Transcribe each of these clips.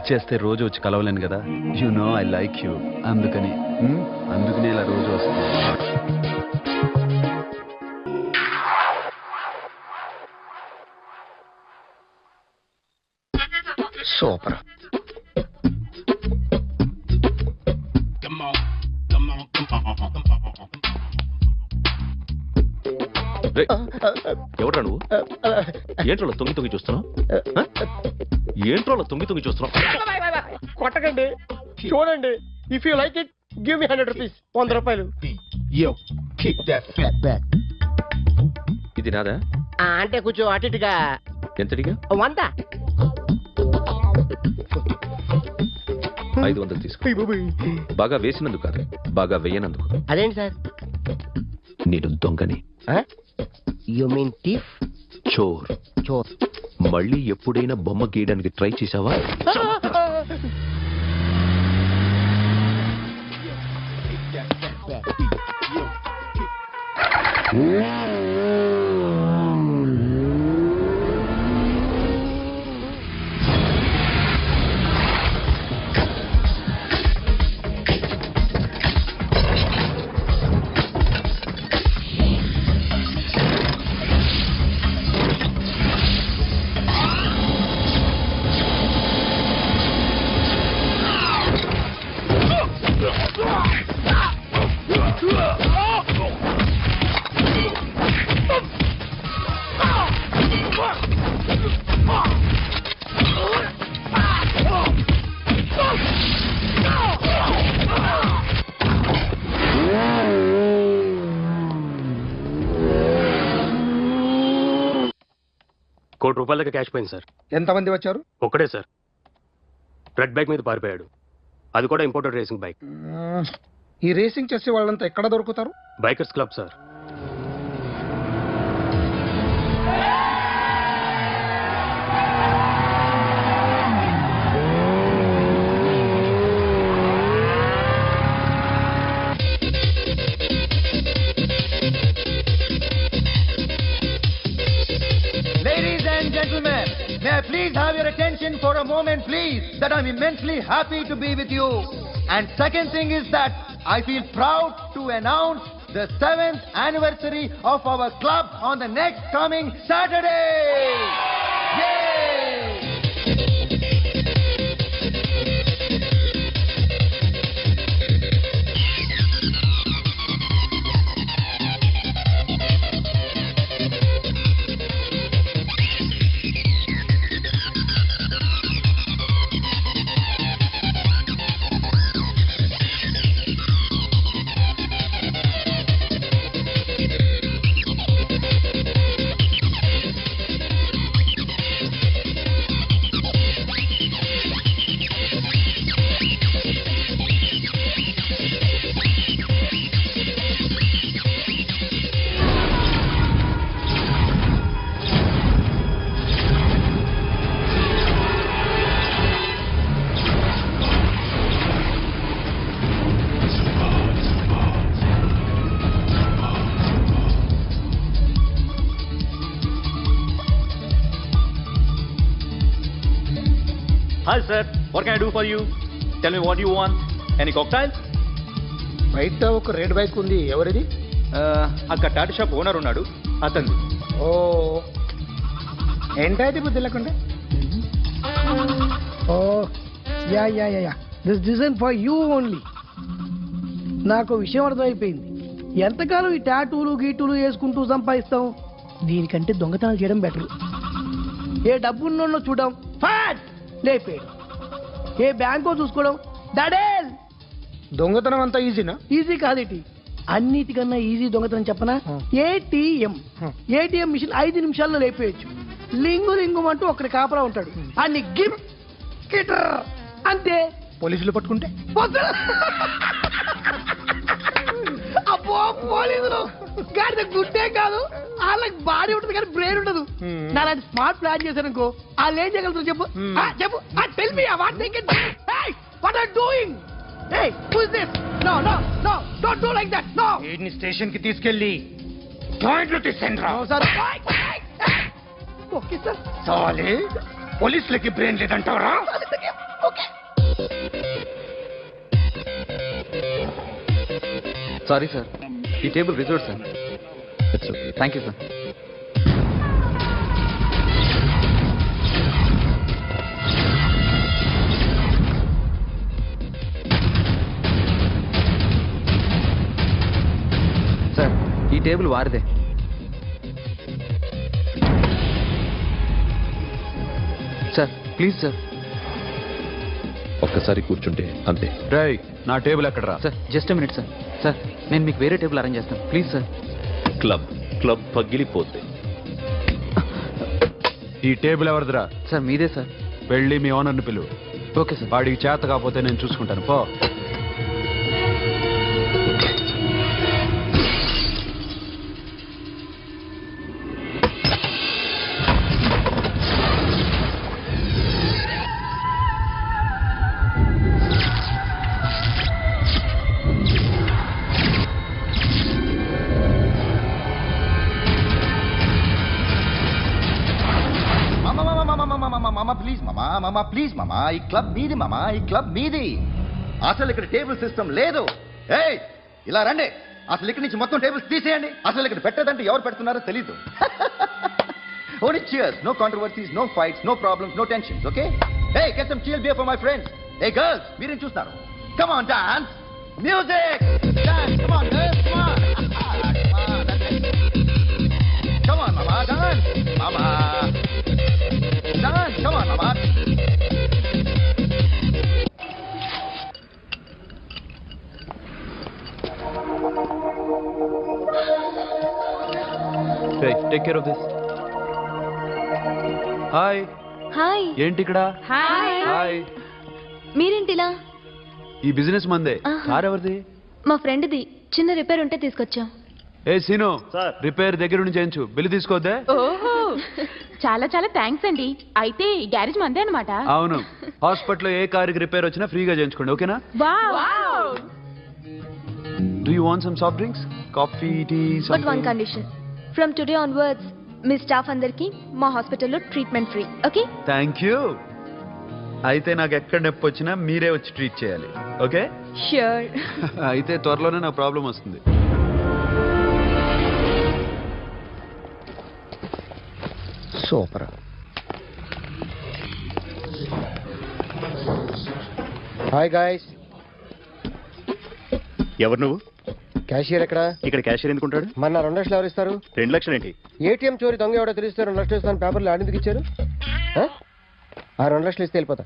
చేస్తే రోజు వచ్చి కలవలేను కదా. You know I like you. అందుకని ఇలా రోజు వస్తుంది. సూపర్. ఎవడ్రా నువ్వు? ఏంట్రోలో తొంగి చూస్తున్నావు? ఏంట్రోలో తొంగి చూస్తున్నావు? కొట్టకండి, చూడండి. If you like it give me 100 rupees. 100 రూపాయలు. ఇది నాదా? అంటే కొంచెం అటు ఇటుగా. ఎంతడిగా? 100. 500 తీసుకో. బాగా వేసినందుకు కాదు, బాగా వేయనందుకు. అదేంటి సార్? నేను దొంగని. You mean thief? చోర్. చోర్. మళ్ళీ ఎప్పుడైనా బొమ్మ గీయడానికి ట్రై చేసావా? ₹1 కోటి క్యాష్ పోయింది సార్. ఎంతమంది వచ్చారు? ఒక్కడే సార్. రెడ్ బైక్ మీద పారిపోయాడు. అది కూడా ఇంపోర్టెడ్ రేసింగ్ బైక్. ఈ రేసింగ్ చేసే వాళ్ళంతా ఎక్కడ దొరుకుతారు? Bikers club sir. Ladies and gentlemen, may I please have your attention for a moment, please, that I'm immensely happy to be with you. And second thing is that I feel proud to announce the 7th anniversary of our club on the next coming Saturday. Yay! Hi sir, what can I do for you? Tell me what you want. Any cocktails? బయట ఒక red bike ఉంది, ఎవరిది? అక్కడ Tata shop owner ఉన్నాడు, అతను. ఓ ఏంటైతే బుద్ధి లేకుండా. Oh yeah yeah yeah yeah this design for you only. నాకు విషయం అర్థమైపోయింది. ఎంతకాలం ఈ టాటూలు గీటులు వేసుకుంటూ సంపాదిస్తాం? దీనికంటే దొంగతనాలు చేయడం బెటర్. ఏ డబ్బున్నో చూడడం ఫాట్ లేపేయడం, ఏ బ్యాంకో చూసుకోవడం డడేల్. దొంగతనం అంతా ఈజీనా? ఈజీ కాదేటి, అన్నిటికన్నా ఈజీ దొంగతనం చెప్పనా? ఏటీఎం మిషన్ 5 నిమిషాల్లో లేపేయచ్చు. లింగు లింగు అంటూ ఒకటి కాపలా ఉంటాడు, అన్ని గిమ్ కిటర్ అంతే. పోలీసులు పట్టుకుంటే అబ్బో పోలీసులు గాడి గుడ్డే కాదు, వాళ్ళకి బాడీ ఉంటుంది కానీ బ్రెయిన్ ఉండదు. నాలాంటి స్మార్ట్ ప్లాన్ చేశానుకో వాళ్ళు ఏం చేయగలుగుతారు చెప్పు? చెప్పు, tell me what they can. What are doing? Hey, who is this? No, no, no, don't do like that. No. వీడిని స్టేషన్ కి తీసుకెళ్ళి జాయింట్లు తీసుకెళ్ళరా. No, sir. Okay, sir. సాలే పోలీసులకి బ్రెయిన్ లేదంటావరా? Okay. సారీ సార్, ఈ table reserve sir. Thank you sir. Sir, ఈ table వారిదే. Sir please sir. ఒక్కసారి కూర్చుంటే అంతే. రేయ్, నా టేబుల్ ఎక్కడరా? Sir just minute sir. Sir నేను మీకు వేరే టేబుల్ అరేంజ్ చేస్తాను ప్లీజ్ సార్. క్లబ్ పగిలిపోద్ది. ఈ టేబుల్ ఎవరిదిరా? సార్ మీదే సార్. వెళ్ళి మీ ఓనర్ని పిలువు. Okay sir. వాడికి చేత కాకపోతే నేను చూసుకుంటాను, పో. మామా ప్లీజ్ మామా, ఈ క్లబ్ మీది మామా, ఈ క్లబ్ మీది. అసలు ఇక్కడ టేబుల్ సిస్టమ్ లేదు. ఏయ్ ఇలా రండి, అసలు ఇక్కడ నుంచి మొత్తం టేబుల్స్ తీసేయండి. అసలు ఇక్కడ పెట్టదంటే ఎవరు పెడుతున్నారో తెలీదు. Only cheers, no controversies, no fights, no problems, no tensions, okay? Hey, get some chill beer for my friends. Hey girls, మీరేం చూస్తున్నారు? Come on, dance. Music. Dance, come on girls, come on. Come on, that's it. Come on, mama, dance. Mama. Dance, come on, mama. Hey, take care of this. Hi. Hi. ఏంటి ఇక్కడ? Hi. మీరేంటిలా? ఈ business మందే. ఆహా. Car ఎవరిది? మా ఫ్రెండ్ది చిన్న repair ఉంటే తీసుకొచ్చాం. ఏ సీను, సార్. రిపేర్ దగ్గర నుంచి చేయించు, బిల్లు తీసుకోవద్దే. ఓహో, చాలా చాలా థ్యాంక్స్ అండి. అయితే ఈ గ్యారేజ్ మందే అనమాట. అవును, హాస్పిటల్లో ఏ కారుకి రిపేర్ వచ్చినా ఫ్రీగా చేయించుకోండి, ఓకేనా? Wow. Do you want some soft drinks, coffee, tea? But one condition, from today onwards మీ స్టాఫ్ అందరికి మా హాస్పిటల్లో treatment free, okay? Thank you. అయితే నాకు ఎక్కడ నొప్పి వచ్చినా మీరే వచ్చి ట్రీట్ చేయాలి, ఓకే? ష్యూర్. అయితే త్వరలోనే నాకు ప్రాబ్లం వస్తుంది. సూపర్. Hi guys. ఎవరు నువ్వు? క్యాషియర్ ఎక్కడ? ఇక్కడ క్యాషియర్ ఎందుకుంటాడు? మన 2 లక్షలు ఎవరు ఇస్తారు? 2 లక్షలు ఏంటి? ఏటీఎం చోరీ దొంగ ఎవడో తెలిస్తే 2 లక్షలు ఇస్తాను పేపర్లు ఆడిందుకు ఇచ్చారు. ఆ 2 లక్షలు ఇస్తే వెళ్ళిపోతా.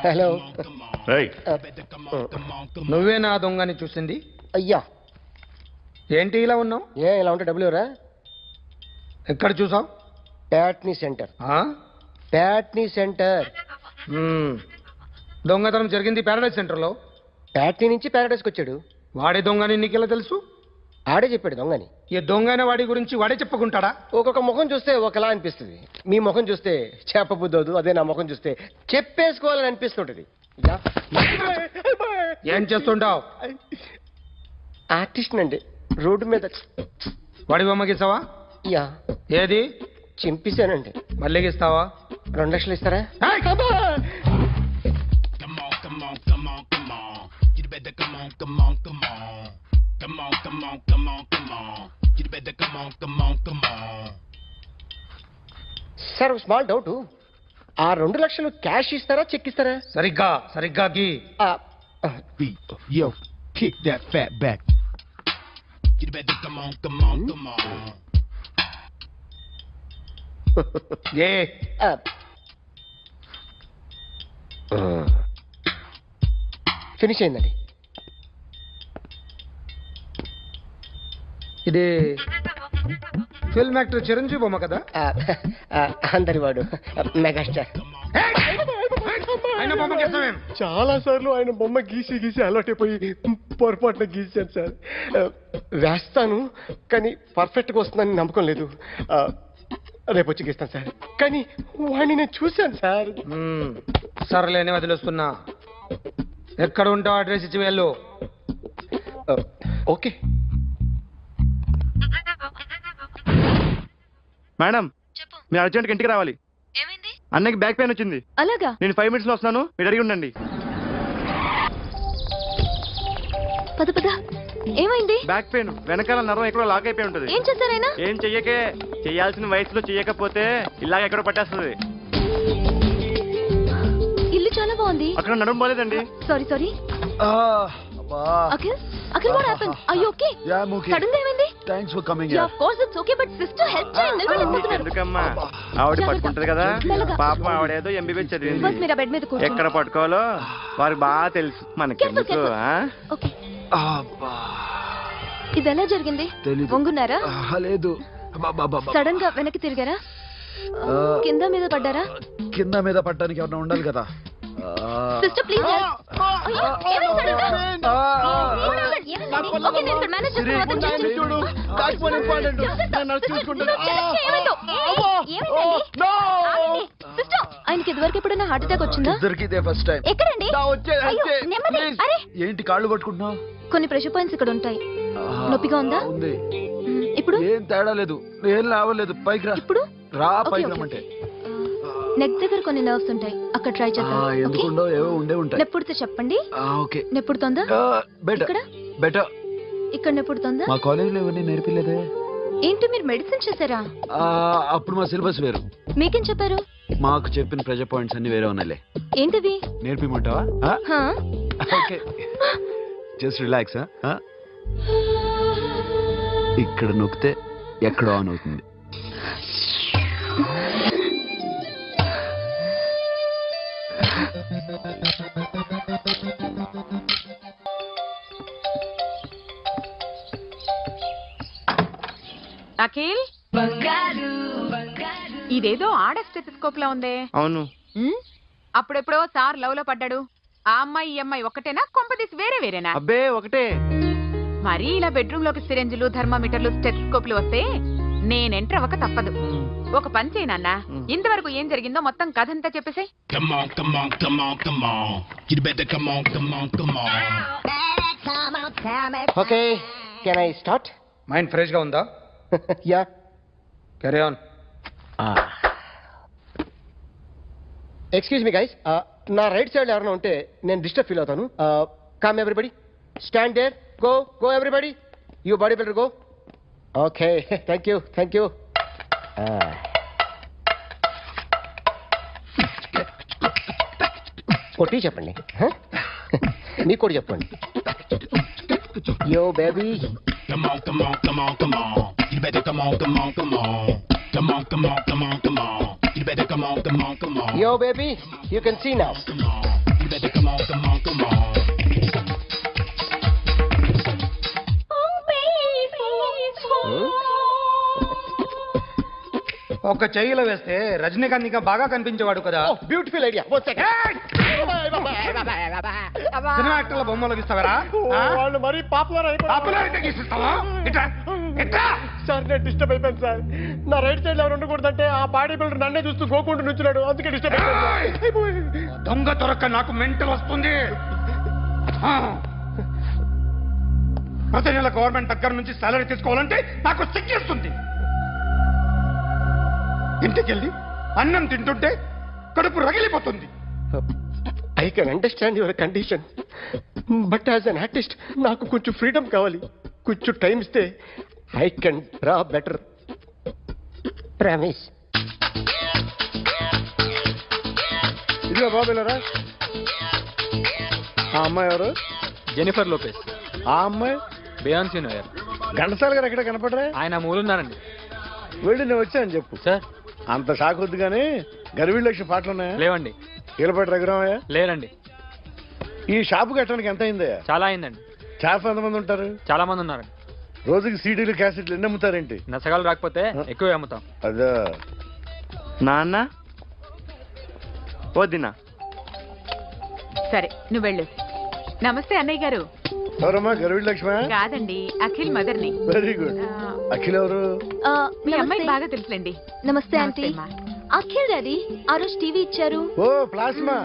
హలో. రేయ్, నువ్వే నా దొంగని చూసింది? అయ్యా, ఏంటి ఇలా ఉన్నావు? ఇలా ఉంటే డబ్బులు ఎవరా? ఎక్కడ చూసావు? ప్యాట్నీ సెంటర్. ప్యాట్నీ సెంటర్. దొంగతనం జరిగింది ప్యారడైజ్ సెంటర్లో. ప్యాట్నీ నుంచి ప్యారడైజ్కి వచ్చాడు. వాడే దొంగని నీకెలా తెలుసు? ఆడే చెప్పాడు దొంగని. ఈ దొంగైన వాడి గురించి వాడే చెప్పుకుంటాడా? ఒక్కొక్క ముఖం చూస్తే ఒకలా అనిపిస్తుంది. మీ ముఖం చూస్తే చెప్పబుద్దోదు, అదే నా ముఖం చూస్తే చెప్పేసుకోవాలని అనిపిస్తుంటది. ఏం చేస్తుంటావు? ఆర్టిస్ట్ అండి, రోడ్డు మీద. వాడి బొమ్మ గీసావా? యా. ఏది? చింపేశానండి. మళ్ళీ గీస్తావా? 2 లక్షలు ఇస్తారా? సార్ స్మాల్ డౌట్, ఆ 2 లక్షలు క్యాష్ ఇస్తారా చెక్ ఇస్తారా? సరిగ్గా గీ. Yo, kick that fat back. You better come on. A finish అయిందండి. ఇది ఫిల్మ్ యాక్టర్ చిరంజీవి బొమ్మ కదా? అందరి వాడు మెగాస్టార్. ఆయన బొమ్మ గీస్తావేం? చాలా సార్లు ఆయన బొమ్మ గీసి అలవాటైపోయి పొరపాటున గీసాను సార్. వేస్తాను కానీ పర్ఫెక్ట్గా వస్తుందని నమ్మకం లేదు. రేపు వచ్చి గీస్తాను సార్. కానీ వాడిని నేను చూశాను సార్. సర్లేని వదిలేస్తున్నా. ఎక్కడ ఉంటావు అడ్రస్ ఇచ్చి వెళ్ళు. ఓకే మేడం, మీరు అర్జెంట్గా ఇంటికి రావాలి. ఏమైంది? అన్నకి బ్యాక్ పెయిన్ వచ్చింది. అలాగా? నేను 5 minutes లో వస్తున్నాను, మీరు అడిగి ఉండండి. పద పద. ఏమైంది? బ్యాక్ పెయిన్, వెనకాల నరం ఎక్కడో లాక్ అయిపోయి ఉంటది. ఏం చేశారైనా? ఏం చెయ్యకే, చెయ్యాల్సిన వయసులో చెయ్యకపోతే ఇలాగ ఎక్కడో పట్టేస్తుంది. ఇల్లు చాలా బాగుంది. అక్కడ నడుము పోలేదండి. Sorry sorry. Akhil, Akhil what happened? Are you okay? Yeah, I'm okay. Sudden గా ఏమైంది? Thanks for coming Yeah, here. of course it's okay, but sister help చేయండి. నిలబడలేకపోతున్నారు. ఎందుకమ్మా, ఆవిడ పట్టుకుంటది కదా. మెల్లగా. పాపం ఆవిడేదో ఎంబీబీఎస్ బస్ చదివింది. మీరు ఆ బెడ్ మీద కూర్చోండి. ఎక్కడ పట్టుకోవాలో వారికి బాగా తెలుసు. మనకెందుకు? Careful, okay. ఇది ఎలా జరిగింది? తెలీదు. వంగున్నారా? లేదు. సడన్ గా వెనక్కి తిరిగారా? కింద మీద పడ్డారా? కింద మీద పడ్డానికి ఎవరైనా ఉండాలి కదా. Sister please help. అయ్యో, ఏమైంది సడన్ గా? ఓకే, నేను ఇక్కడ మేనేజ్ చేస్తాను. చూడు, దాచిపోయిన ఇంపార్టెంట్. నన్ను చూసుకుంటాను. సిస్టర్, ఆయనకి ఇదివరకు ఎప్పుడైనా హార్ట్ అటాక్ వచ్చిందా? ఇద్దరికి ఇదే ఫస్ట్ టైం. ఎక్కడండి? అయ్యో, నెమ్మది. అరే, ఏంటి కాళ్ళు పట్టుకుంటున్నావు? కొన్ని ప్రెషర్ పాయింట్స్ ఇక్కడ ఉంటాయి. నొప్పిగా ఉందా? ఉంది. ఇప్పుడు ఏం తేడా లేదు, ఏం లావలేదు. పైకి రా. ఇప్పుడు రా, ఓకే, పైకి ఓకే. రమ్మంటే. నెక్ దగ్గర కొన్ని నర్వ్స్ ఉంటాయి, అక్కడ ట్రై చేద్దాం. ఓకే? ఎందుకుండో ఏవో ఉండే ఉంటాయి. నెప్పుడుతో చెప్పండి. ఓకే. నెప్పుడుతోందా? బెటర్ ఇక్కడ బెటర్. ఇక్కడ నెప్పుడుతోందా? మా కాలేజీలో ఎవరిని నేర్పిలేదే. ఏంటి, మీరు మెడిసిన్ చేశారా? అప్పుడు మా సిలబస్ వేరు. మీకేం చెప్పారు? మాకు చెప్పిన ప్రెజర్ పాయింట్స్ అన్ని వేరే ఉన్నాయిలే. ఏంటివి? నేర్పిమంటావా? హా? Okay, just relax. ఇక్కడ నొక్కితే ఎక్కడో ఆన్ అవుతుంది. అఖిల్, ఇదేదో ఆడ స్టెథోస్కోప్ లా ఉందే. అవును. అప్పుడెప్పుడో సార్ లవ్ లో పడ్డాడు. ఆ అమ్మాయి ఈ అమ్మాయి ఒకటేనా, కొంపదీసి వేరే వేరేనా? అబ్బే ఒకటే. మరీ ఇలా బెడ్రూమ్ లోకి సిరెంజులు, థర్మామీటర్లు, స్టెథోస్కోప్లు వస్తే నేను ఎంటర్ అవ్వక తప్పదు. ఒక పని చేయనన్నా, ఇంతవరకు ఏం జరిగిందో మొత్తం కథ అంతా చెప్పేసాయి. Come on, come on, come on, come on. You better come on, come on, come on. Okay, can I start? Mind fresh గా ఉందా? Yeah. Carry on. Excuse me guys, నా రైట్ సైడ్ ఎవరైనా ఉంటే నేను డిస్టర్బ్ ఫీల్ అవుతాను. Come everybody, stand there, go go everybody, you body builder go. Okay, thank you thank you. కొట్టి చెప్పండి, మీకు కూడా చెప్పండి. Yo baby. Come on, come on, come on, come on. You better come on, come on, come on. Come on, come on, come on, come on. You better come on, come on, come on. Yo baby, you can see now. Come on. You better come on, come on, come on. ఒక చెయ్యిలో వేస్తే రజనీకాంత్ ఇంకా బాగా కనిపించేవాడు కదా. Beautiful idea. Cinema యాక్టర్ల బొమ్మలు ఇస్తావరా? వాళ్ళు మరీ popular sir. నేను disturb అయిపోయాను సార్. నా రైట్ సైడ్ ఎవరు ఉండకూడదంటే ఆ బాడీ బిల్డర్ నన్నే చూస్తూ గోకుంటూ నుంచున్నాడు, అందుకే డిస్టర్బ్ అయిపోయాను. దొంగ దొరక్క నాకు మెంటల్ వస్తుంది. ప్రతి నెల గవర్నమెంట్ దగ్గర నుంచి సాలరీ తీసుకోవాలంటే నాకు సిగ్గేస్తుంది. ఇంటికెళ్ళి అన్నం తింటుంటే కడుపు రగిలిపోతుంది. I can understand your condition, but as an artist నాకు కొంచెం ఫ్రీడమ్ కావాలి. కొంచెం టైం ఇస్తే I can draw better. Promise. ఇదిగో బాబులరా, ఆ అమ్మాయి ఎవరు? Jennifer Lopez. ఆ అమ్మాయి బియాన్సీ నోయర్. ఘంటసాల గారు ఎక్కడ కనపడరా? ఆయన మూలున్నారండి. వెళ్ళి నేను వచ్చాను చెప్పు. సార్ అంత షాక్ వద్దు కానీ గర్వీ లక్ష్మి పాటలు ఉన్నాయా? లేవండి. కీలపాటి రఘురామయ్య లేరండి. ఈ షాపు కట్టడానికి ఎంత అయిందయ్యా? చాలా అయిందండి. షాప్ ఎంతమంది ఉంటారు? చాలా మంది ఉన్నారండి. రోజుకి సీడీలు క్యాసెట్లు ఎన్ని అమ్ముతారేంటి? నసగాలు రాకపోతే ఎక్కువ అమ్ముతాం. అదా నాన్న వద్దినా. సరే నువ్వు వెళ్ళు. నమస్తే అన్నయ్య గారు. ఎవరమ్మా? గర్వీ లక్ష్మి? కాదండి, అఖిల్ మదర్ని. Very good. అఖిల్ ఎవరు? మీ అమ్మాయి బాగా తెలుసులేండి. నమస్తే ఆంటీ. అఖిల్ డాడీ ఆ రోజు టీవీ ఇచ్చారు. ఓ ప్లాస్మా.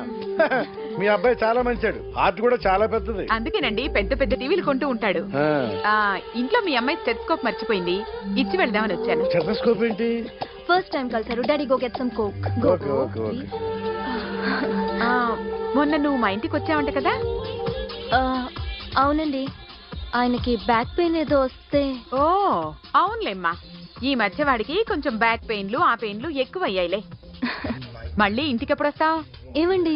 మీ అబ్బాయి చాలా మంచాడు, హార్ట్ కూడా చాలా పెద్దది. అందుకేనండి పెద్ద పెద్ద టీవీలు కొంటూ ఉంటాడు. ఇంట్లో మీ అమ్మాయి స్టెథోస్కోప్ మర్చిపోయింది, ఇచ్చి వెళ్దామని వచ్చాను. స్టెథోస్కోప్ ఏంటి? ఫస్ట్ టైం కలిసారు. Daddy go get some coke. మొన్న నువ్వు మా ఇంటికి వచ్చావంట కదా? అవునండి, ఆయనకి బ్యాక్ పెయిన్ ఏదో వస్తే. ఓ అవునులేమ్మా, ఈ మధ్య వాడికి కొంచెం బ్యాక్ పెయిన్లు ఆ పెయిన్లు ఎక్కువ అయ్యాయిలే. మళ్ళీ ఇంటికి ఎప్పుడు వస్తావు? ఏమండి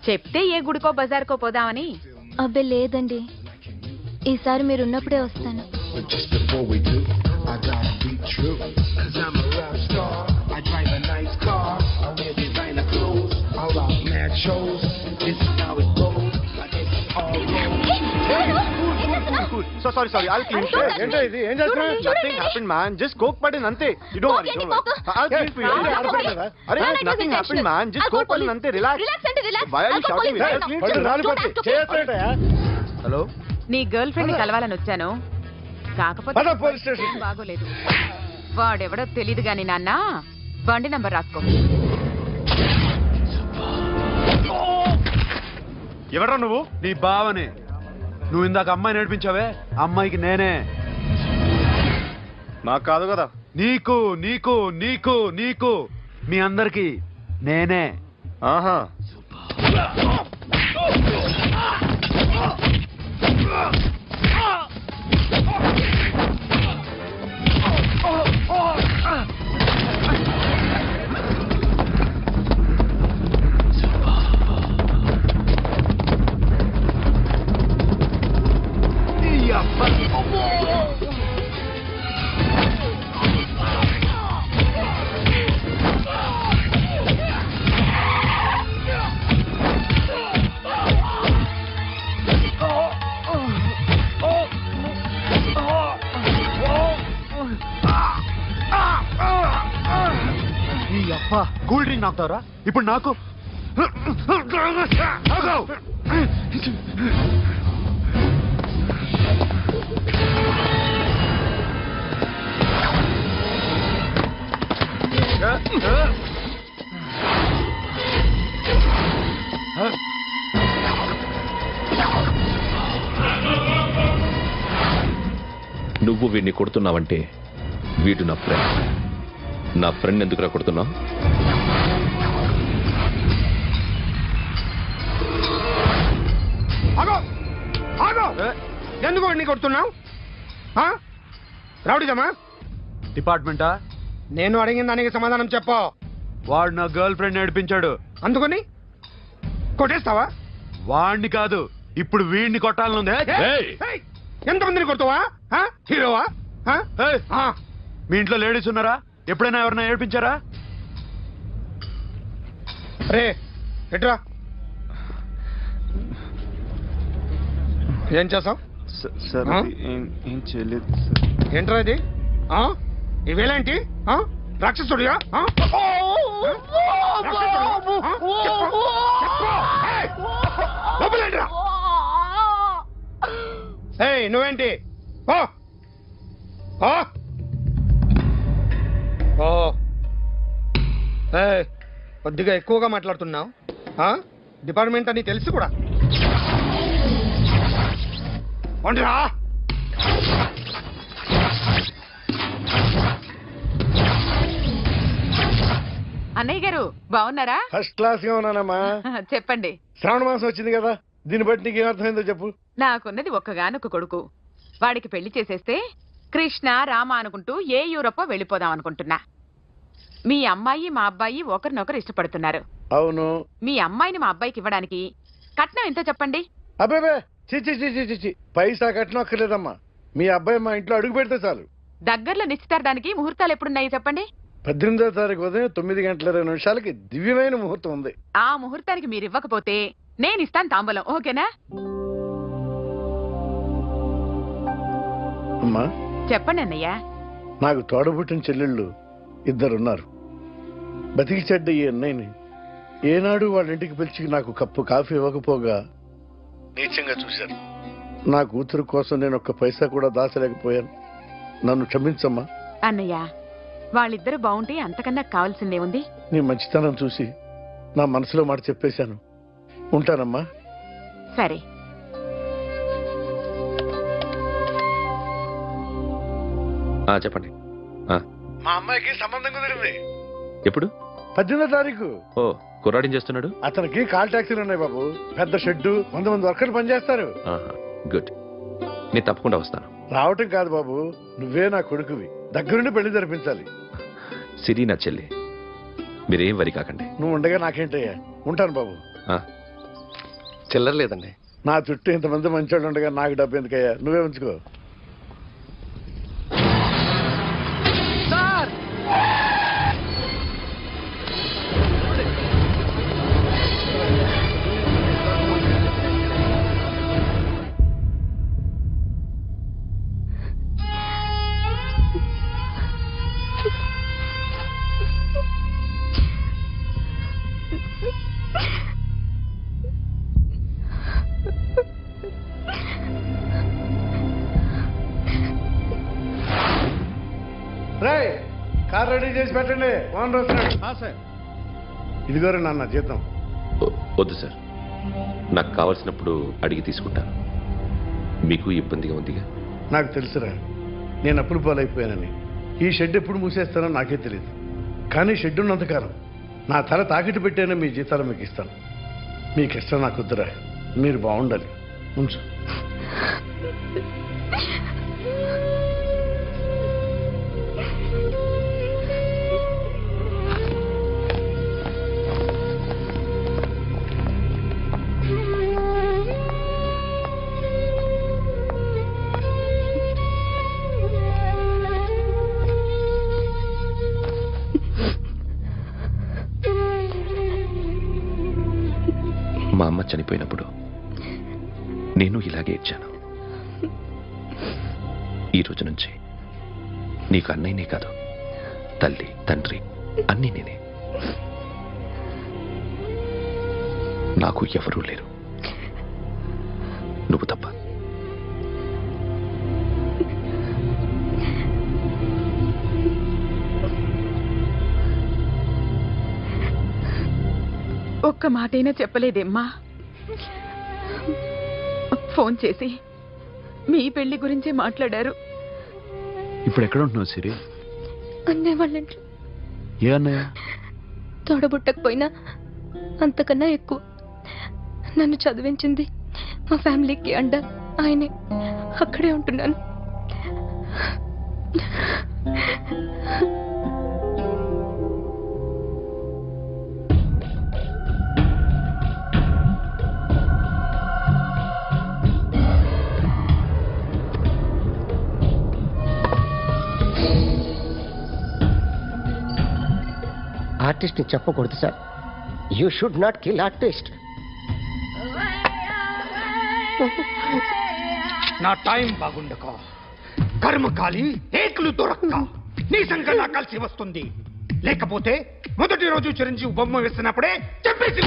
చెప్తే ఏ గుడికో బజార్కో పోదామని. అబ్బే లేదండి, ఈసారి మీరు ఉన్నప్పుడే వస్తాను. I gotta be true, 'cause I'm a rap star. I drive a nice car, I wear designer clothes, I rock mad shows. This is how it goes, like it's all Cool. So sorry. I'll clean it. ఏంటో ఇది? ఏం చేస్తున్నావు? Nothing happened, man. Just coke పడింది అంతే. You don't worry. I'll clean for you. అరే nothing happened, man. Just coke పడింది అంతే. Relax. Why are you shouting? Hello, నీ గర్ల్ ఫ్రెండ్ ని కలవాలని వచ్చాను, కాకపోతే బాగోలేదు. వాడెవడో తెలీదు గాని నాన్న, బండి నంబర్ రాసుకో. ఎవరా నువ్వు? నీ బావని. నువ్వు ఇందాక అమ్మాయి నేర్పించావే, అమ్మాయికి నేనే. నాకు కాదు కదా. నీకు నీకు నీకు నీకు మీ అందరికి నేనే. ఆహా, కూల్ డ్రింక్ నాకుతారా ఇప్పుడు? నాకు నువ్వు వీడిని కొడుతున్నావంటే వీడు నా ఫ్రెండ్. నా ఫ్రెండ్ ఎందుకురా కొడుతున్నావు? ఎందుకు నీ కొడుతున్నావు? రౌడీజమా? డిపార్ట్మెంటా? నేను అడిగిన దానికి సమాధానం చెప్పు. వాడు నా గర్ల్ ఫ్రెండ్ నేర్పించాడు. అందుకని కొట్టేస్తావా? వాడిని కాదు, ఇప్పుడు వీడిని కొట్టాలనుంది. ఎంతమందిని కొడతావా? హీరోవా? మీ ఇంట్లో లేడీస్ ఉన్నారా? ఎప్పుడైనా ఎవరైనా ఏడిపించారా? రే ఎట్రా, ఏం చేస్తావు? ఏం చేయలేదు. ఏంట్రా ఇది? ఇవేలాంటి రాక్షసుడిగా? నువ్వేంటి? కొద్దిగా ఎక్కువగా మాట్లాడుతున్నావు. డిపార్ట్మెంట్ అని తెలిసి కూడా వండిరా. అన్నయ్య గారు బాగున్నారా? ఫస్ట్ క్లాస్ గా ఉన్నానమ్మా. చెప్పండి. శ్రావణ మాసం వచ్చింది కదా, దీన్ని బట్టి నీకు ఏమర్థమైందో చెప్పు. నాకున్నది ఒక్కగానొక్క కొడుకు. వాడికి పెళ్లి చేసేస్తే కృష్ణ రామ అనుకుంటూ ఏ యూరోపో వెళ్ళిపోదాం అనుకుంటున్నా. మీ అమ్మాయి మా అబ్బాయి ఒకరినొకరు ఇష్టపడుతున్నారు. అవును. మీ అమ్మాయిని మా అబ్బాయికి ఇవ్వడానికి కట్నం ఎంతో చెప్పండి. అబ్బాబే చిచి పైసా కట్నం అక్కర్లేదమ్మా. మీ అబ్బాయి మా ఇంట్లో అడుగు పెడితే చాలు. దగ్గరలో నిశ్చితార్థానికి ముహూర్తాలు ఎప్పుడున్నాయి చెప్పండి. 18వ తారీఖు ఉదయం 9:20 దివ్యమైన ముహూర్తం ఉంది. ఆ ముహూర్తానికి మీరు ఇవ్వకపోతే నేను ఇస్తాను తాంబూలం. ఓకేనా? అమ్మా చెప్పండి అన్నయ్య. నాకు తోడబుట్టిన చెల్లెళ్ళు ఇద్దరున్నారు. బతికి చెడ్డ ఈ అన్నయ్యని ఏనాడు వాళ్ళ ఇంటికి పిలిచి నాకు కప్పు కాఫీ ఇవ్వకపోగా నీచంగా చూశారు. నా కూతురు కోసం నేను ఒక్క పైసా కూడా దాచలేకపోయాను. నన్ను క్షమించమ్మా. అన్నయ్య, వాళ్ళిద్దరూ బాగుంటే అంతకన్నా కావాల్సిందే ఉంది. నీ మంచితనం చూసి నా మనసులో మాట చెప్పేశాను. ఉంటానమ్మా. సరే. చెప్పండి. మా అమ్మాయికి సంబంధం కుదిరింది. ఎప్పుడు? 18వ తారీఖు. ఓ, కుర్రాడేం చేస్తున్నాడు? అతనికి కాల్ టాక్సీలు ఉన్నాయి బాబు. పెద్ద షెడ్డు, 100 మంది వర్కర్లు పనిచేస్తారు. గుడ్. నేను తప్పకుండా వస్తాను. రావటం కాదు బాబు, నువ్వే నా కొడుకువి. దగ్గరుండి పెళ్లి జరిపించాలి. సిరి నా చెల్లి, మీరేం వరి కాకండి. నువ్వు ఉండగా నాకేంటయ్యా. ఉంటాను బాబు. చిల్లర లేదండి. నా చుట్టూ ఇంతమంది మంచోళ్ళు ఉండగా నాకు డబ్బు ఎందుకయ్యా, నువ్వే ఉంచుకో. కార్ రెడీ చేసి పెట్టండి, ఓనర్ వస్తున్నాడు. సార్ ఇదిగోరు నాన్న జీతం. వద్దు సార్, నాకు కావాల్సినప్పుడు అడిగి తీసుకుంటాను. మీకు ఇబ్బందిగా ఉందిగా? నాకు తెలుసురా, నేను అప్పులు పాలైపోయానని. ఈ షెడ్ ఎప్పుడు మూసేస్తానో నాకే తెలియదు. కానీ షెడ్ ఉన్నంతకాలం నా తల తాకిట్టు పెట్టైనా మీ జీతాలు మీకు ఇస్తాను. మీకు ఇష్టం నాకు వద్దురా, మీరు బాగుండాలి. ఉంచు. మా అమ్మ చనిపోయినప్పుడు నేను ఇలాగే ఇచ్చాను. ఈ రోజు నుంచి నీకు అన్నయ్యనే కాదు, తల్లి తండ్రి అన్నీ నేనే. నాకు ఎవరూ లేరు, నువ్వు తప్ప. ఒక్క మాటైనా చెప్పలేదేమ్మా? ఫోన్ చేసి మీ పెళ్లి గురించే మాట్లాడారు. ఇప్పుడు ఎక్కడ ఉంటున్నావు సిరి? అన్నయ్య వాళ్ళ ఇంట్లో. ఏ అన్నయ్య? తోడబుట్టకపోయినా అంతకన్నా ఎక్కువ నన్ను చదివించింది మా ఫ్యామిలీకి అండ ఆయనే. అక్కడే ఉంటున్నాను. ఆర్టిస్ట్ ని చెప్పకూడదు sir. You should not kill artist. నా టైం బాగుండక కర్మకాలి ఏకులు దొరక్క నీ సంకల్లా కలిసి వస్తుంది. లేకపోతే మొదటి రోజు చిరంజీవి బొమ్మ వేసినప్పుడే చెప్పేసి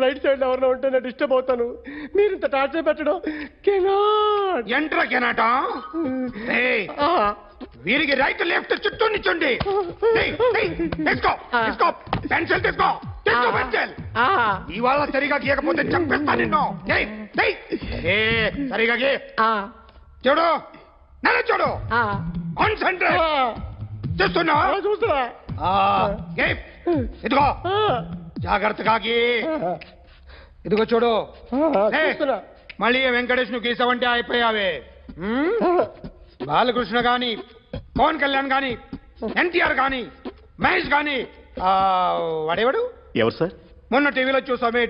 రైట్ సైడ్ ఎవరిలో ఉంటే నేను డిస్టర్బ్ అవుతాను. మీరు ఇంత టార్చర్ పెట్టడం ఎంట్రా కెనాట. వీరికి రైట్ లెఫ్ట్ చుట్టూ నిచ్చండి. పెన్సిల్ తీసుకో, పెన్సిల్. ఇవాళ సరిగా గీయకపోతే చంపేస్తా నిన్ను. సరిగా గీ. చూడు, నన్ను చూడు. కాన్సంట్రేట్ చూస్తున్నా. ఇదిగో జాగ్రత్తగా గీ. ఇదిగో చూడు. మళ్ళీ వెంకటేష్ ను గీసావంటే అయిపోయావే. బాలకృష్ణ గాని, పవన్ కళ్యాణ్ గాని, ఎన్టీఆర్ గాని, మహేష్ గాని, వాడేవాడు? ఎవరు సార్? మొన్న టీవీలో చూసామే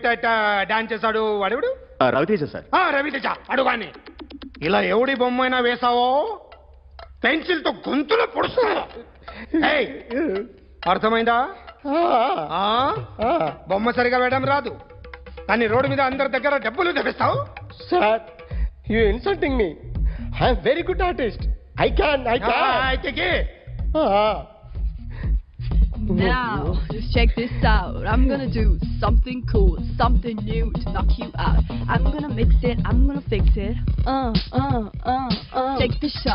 డాన్స్ చేశాడు, వాడేవాడు? రవితేజ సార్. రవితేజ అడుగాని. ఇలా ఎవడి బొమ్మ అయినా వేసావో పెన్సిల్ తో గొంతులో పొడుస్తా. అర్థమైందా? బొమ్మ సరిగా వేయడం రాదు, కానీ రోడ్డు మీద అందరి దగ్గర డబ్బులు తెప్పిస్తావు. Sir, you insulting me. I'm very good artist. I can. Now, just check this out. I'm gonna do something cool, something new to knock you out. I'm gonna mix it, I'm gonna fix it. Take the shot.